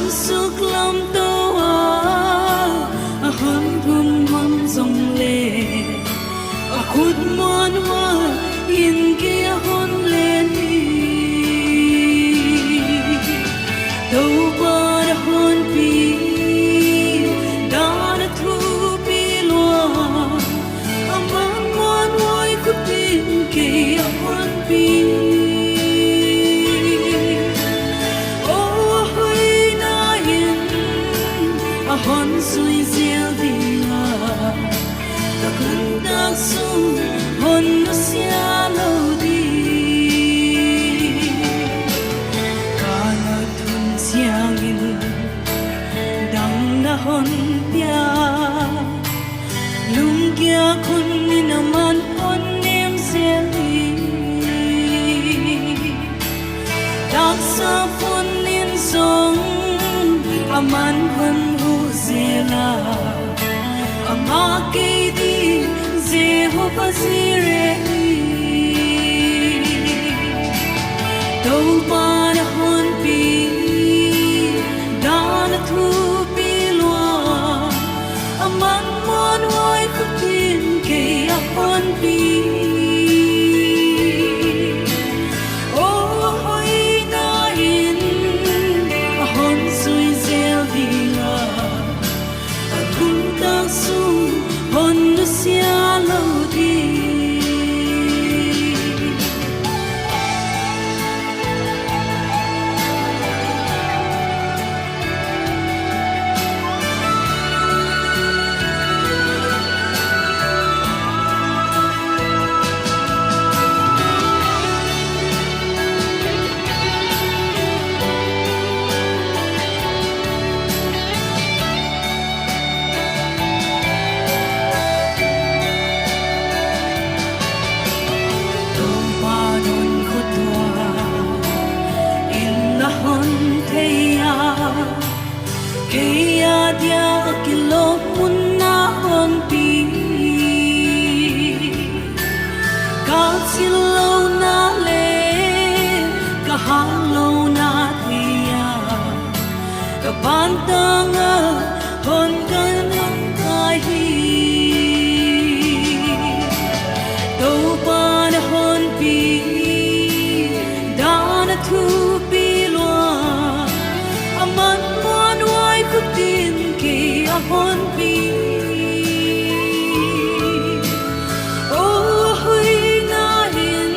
suốt lòng tôi hôn thun hôn dòng lệ khút muôn hoa yên kia hôn lên đâu qua đã hôn pi đã thu pi loa mang muôn hoa khút tin kia hôn pi hôn suy diệu đi à ta cần ta sung hôn nó xia lâu đi cả nó thun xiang in đằng na hôn pia lung kia kun ni na man hôn em diệu đi đặc sa phun liên song aman hôn zela amake di Jehovah Jireh đâu ba đã hôn pi đã thu pi loa aman mon hoài khúc tin kê hôn pi hôn nó xia lâu đi kaya dia kilo muna hon pi ka silo na le ka halo na thia ka bantanga hon kan kai hi do pa na hon pi da na thu pi lo aman khúc tin kỳ hôn pi ô huy na hin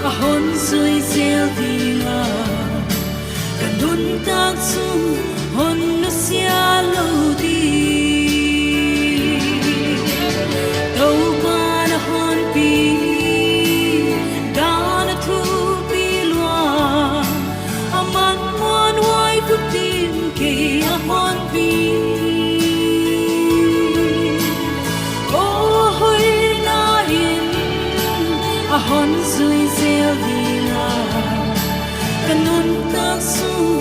hôn suy diệu đi là cần đun tác sung hôn nó xia lâu đi đâu qua đã hôn pi đã thu pi loa aman muôn hoài khúc tin kê hôn pi ô huy na hin hôn suy diệu đi là cần hôn tác sung